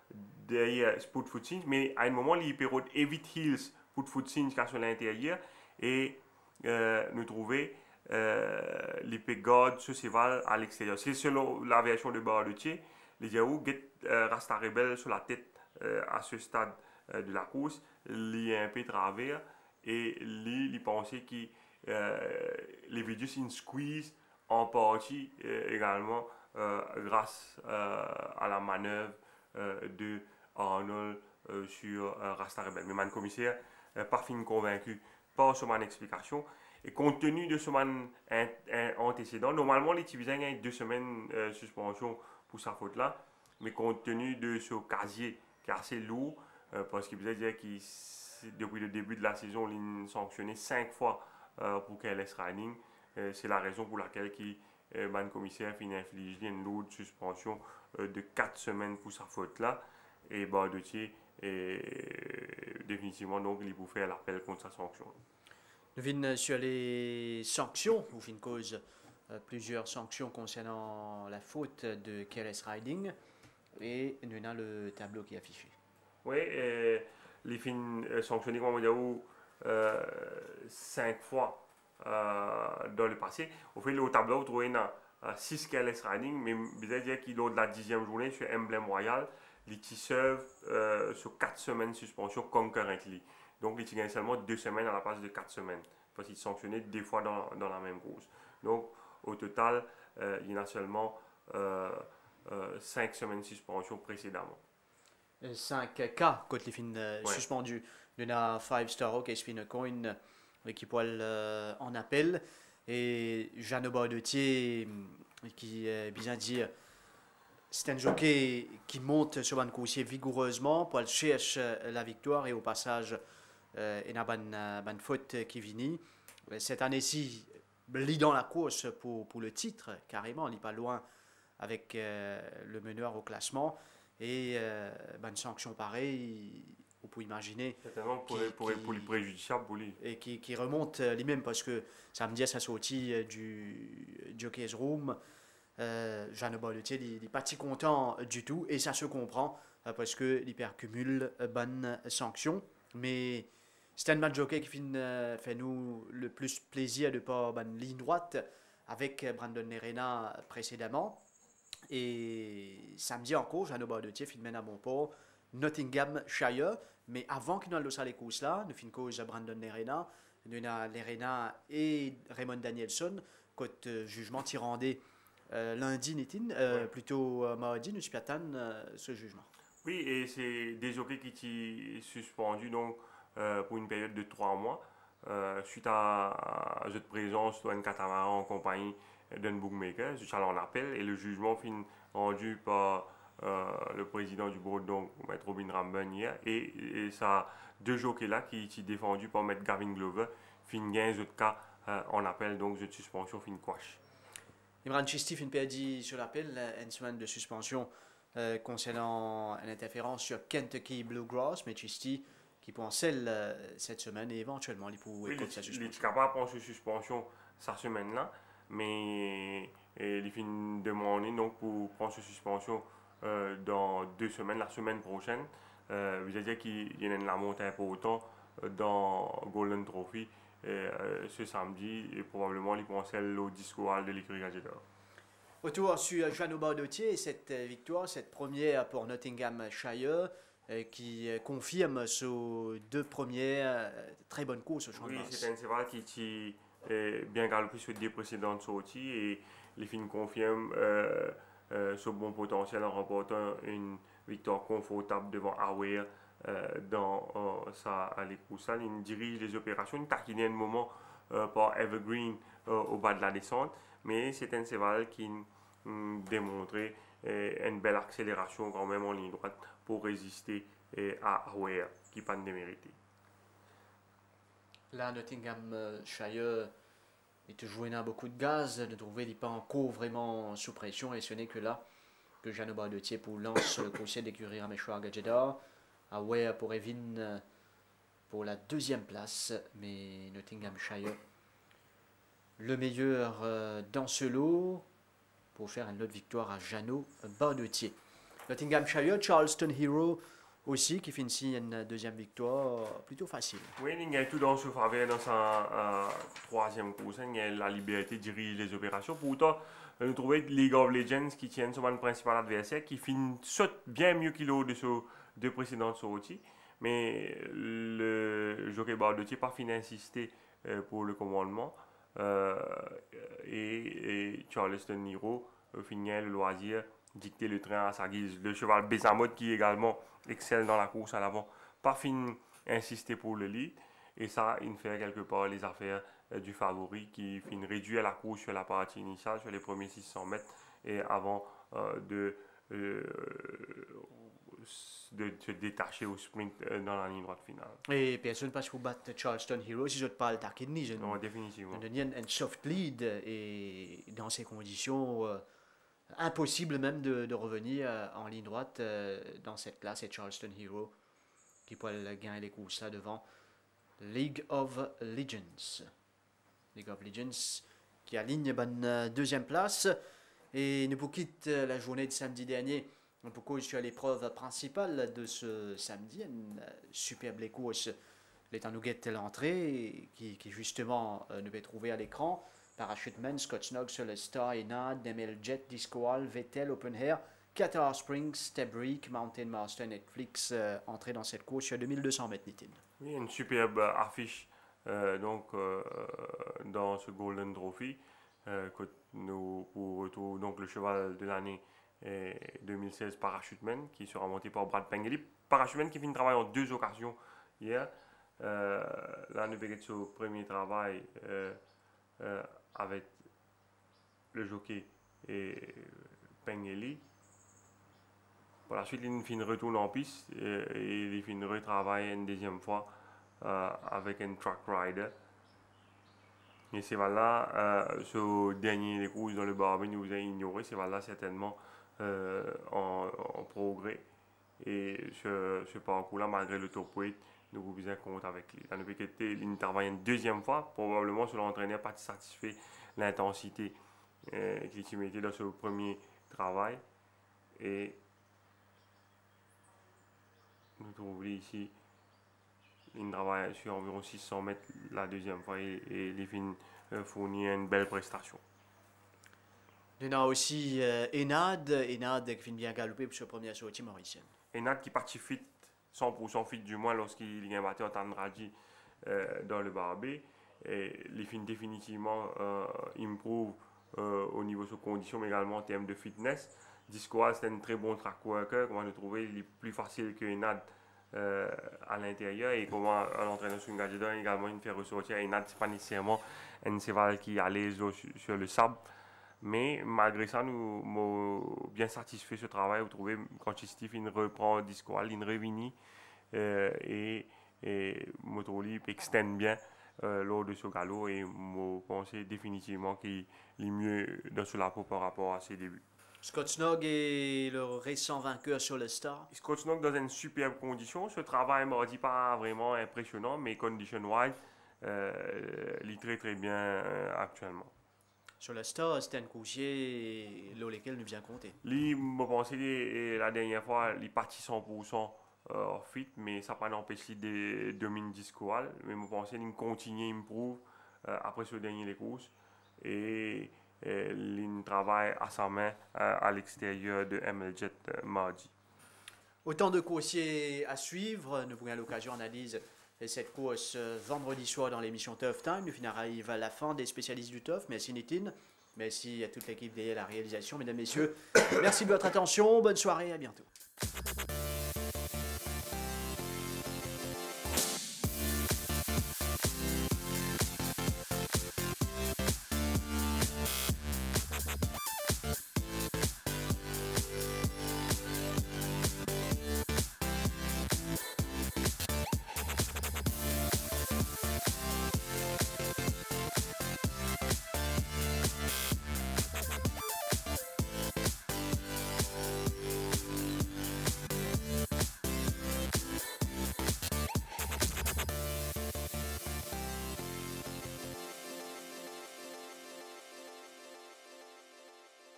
derrière Sput Footsinch, mais à un moment, il peut éviter Hills Sput Footsinch sur l'intérieur. Et nous trouvons les garde ce cheval à l'extérieur. C'est selon la version de Bardetier. Les Yahoo get Rasta Rebel sur la tête à ce stade de la course. Il est un peu travers et il pensait qu'il les vidéos une squeeze en partie également grâce à la manœuvre de Arnold sur Rasta Rebel. Mais le commissaire pas fini convaincu par son explication. Et compte tenu de ce antécédent, normalement les Tibizans ont 2 semaines de suspension pour sa faute là, mais compte tenu de ce casier qui est assez lourd, parce qu'il vous a dit que depuis le début de la saison, il a sanctionné 5 fois pour KLS Riding. C'est la raison pour laquelle le commissaire a infligé une lourde suspension de 4 semaines pour sa faute là. Et Bardetier, définitivement, donc, il peut faire l'appel contre sa sanction. Nous venons sur les sanctions, nous venons cause plusieurs sanctions concernant la faute de careless riding et nous avons le tableau qui est affiché. Oui, les fins sanctionnés comme on dit 5 fois dans le passé. Au fait, le tableau, vous trouvez 6 careless riding, mais vous allez dire qu'il est de la 10e journée sur Emblème Royal, les servent sur 4 semaines de suspension concurrently. Donc, ils gagnent seulement 2 semaines à la place de 4 semaines, parce qu'ils sont sanctionnés 2 fois dans la même cause. Donc, au total, il y en a seulement 5 semaines de suspension précédemment. 5 cas quand les fins suspendus. Nous avons 5 Star Rock et Spin a Coin qui poil en appel. Et Jeannot Bardetier qui bien dire c'est un jockey qui monte sur un coursier vigoureusement pour aller chercher la victoire et au passage il y a une faute qui vient. Cette année-ci, il dans la course pour le titre, carrément, il n'est pas loin avec le meneur au classement. Et une sanction pareille, on peut imaginer. Certainement pour les préjudiciables pour lui. Et qui remonte lui-même parce que samedi à sa sortie du Jockey's Room, Jeannot Bardetier n'est pas si content du tout et ça se comprend parce qu'il cumule bonne sanction. Mais c'est un match jockey qui fait nous le plus plaisir de pas une ligne droite avec Brandon Nerena précédemment. Et samedi encore, Jeannot Bardetier mène à bon port Nottinghamshire. Mais avant qu'il n'ait les courses là, nous finissons cause Brandon Nerena, nous avons Nerena et Raymond Danielson, côté jugement tirandé lundi, plutôt mardi, nous attendons ce jugement. Oui, et c'est des jockeys qui sont suspendus donc, pour une période de 3 mois, suite à cette présence d'un catamaran en compagnie d'un bookmaker, je en appel, et le jugement finit rendu par le président du board, donc M. Robin Ramben hier, et ça, 2 jockeys là qui sont défendus par M. Gavin Glover, fin gain ce cas en appel, donc cette suspension fin quash. Imran Chisti fin perdu sur l'appel, une semaine de suspension concernant une interférence sur Kentucky Bluegrass, mais Chisti qui pensait cette semaine et éventuellement il pourrait écouter sa suspension. Il est capable de prendre cette suspension cette semaine là, mais il finit demander donc pour prendre cette suspension dans 2 semaines, la semaine prochaine. Vous allez dire qu'il y a une montée importante dans Golden Trophy ce samedi et probablement il pensait au discours de l'écurie Gadget-Dor. Autour sur Jeannot Bardetier, cette victoire, cette première pour Nottinghamshire qui confirme ses 2 premières très bonnes courses au champ de Oui, Mars. c'est un cheval qui bien galopé sur 2 précédentes sorties et les filles confirment ce bon potentiel en remportant une victoire confortable devant Aware dans sa course. Il dirige les opérations, il taquine un moment par Evergreen au bas de la descente, mais c'est un cheval qui démontrait une belle accélération quand même en ligne droite pour résister à Aware qui pas de démérité. Là, Nottinghamshire est joué dans beaucoup de gaz, de trouver il n'est pas encore vraiment sous pression et ce n'est que là que Jeannot Bardetier pour lance le conseil d'écurie Rameshwar Gadget-Dor. Aware pour Evin pour la 2e place, mais Nottinghamshire le meilleur dans ce lot pour faire une autre victoire à Jeannot Bardetier. Nottinghamshire, Charleston Hero aussi qui finit une 2e victoire plutôt facile. Oui, il y a tout dans ce faveur dans sa 3e course, il y a la liberté de diriger les opérations. Pourtant, nous trouvons League of Legends qui tient sur le principal adversaire qui saute bien mieux qu'il a de ses 2 précédentes sorties. Mais le jockey Bardetier n'a pas fini d'insister pour le commandement. Et Charleston Hero finit le loisir dicter le train à sa guise. Le cheval Besamot qui également excelle dans la course à l'avant, pas fini d'insister pour le lead. Et ça, il fait quelque part les affaires du favori qui finit réduire la course sur la partie initiale, sur les premiers 600 mètres, et avant de se détacher au sprint dans la ligne droite finale. Et personne ne passe pour battre Charleston Hero si je ne parle d'Arkidney. Non, définitivement. Il y a un soft lead et dans ces conditions, impossible même de revenir en ligne droite dans cette classe. Et Charleston Hero qui pourrait gagner les courses là devant League of Legends. League of Legends qui aligne bonne deuxième place. Et nous quitte la journée de samedi dernier. Pourquoi je suis à l'épreuve principale de ce samedi, une superbe course. L'état nous guette l'entrée qui justement nous va trouver à l'écran. Parachuteman, Scott Snug, Solestar, Enad, Demel Jet, Discoal, Vettel, Open Air, Qatar Springs, Stebreak, Mountain Master, Netflix, entrée dans cette course à 2200 mètres, Nitin. Oui, une superbe affiche dans ce Golden Trophy. Que nous pour retour donc le cheval de l'année 2016 Parachuteman qui sera monté par Brad Pengeli. Parachuteman qui finit de travailler en 2 occasions hier. Là nous verrons ce premier travail avec le jockey et Pengeli. Par la suite il finit retourne en piste et il finit retravailler une deuxième fois avec un track rider. Et c'est là, ce dernier des courses dans le Barbie nous a ignoré, c'est là certainement en progrès. Et ce parcours-là, malgré le top weight, nous vous bien compte avec lui. Dans le PQT, il intervient une deuxième fois, probablement sur l'entraîneur pas satisfait l'intensité qu'il s'y mettait dans ce premier travail. Et nous trouvons ici. Il travaille sur environ 600 mètres la deuxième fois et il finit fournir une belle prestation. Il y a aussi Enad qui finit bien galoper pour ce premier sortie mauricien. Enad qui partit fit, 100% fit du moins lorsqu'il a battu en Tandraji dans le Barbé. Il finit définitivement improve au niveau de ses conditions, mais également en termes de fitness. Discoal, c'est un très bon track worker, comment le trouver, il est plus facile que Enad. À l'intérieur et comment l'entraîneur sur engagé dedans également il fait ressortir Enad, c'est pas nécessairement un cheval qui est à l'aise sur le sable, mais malgré ça nous sommes bien satisfaits de ce travail. Vous trouvez quand Steve reprend Discoal, il revient et Motorli extend bien lors de ce galop et je pense définitivement qu'il est mieux dans ce lapot par rapport à ses débuts. Scott Snug est le récent vainqueur sur le Star. Scott Snug dans une superbe condition. Ce travail ne me dit pas vraiment impressionnant, mais condition-wise, il est très bien actuellement. Sur le Star, c'est un coursier dans lequel nous vient compter. Je pense que la dernière fois, il est parti 100% fit, mais ça n'a pas empêché de dominer Discoal. Mais je pense qu'il continue, il improve après ce dernier des courses. Et il travaille à sa main à l'extérieur de ML-Jet mardi. Autant de coursiers à suivre. Nous aurons l'occasion d'analyser cette course vendredi soir dans l'émission Tough Time. Nous arrivons à la fin des spécialistes du Tough. Merci Nitin. Merci à toute l'équipe derrière la réalisation, mesdames, messieurs. Merci de votre attention. Bonne soirée. À bientôt.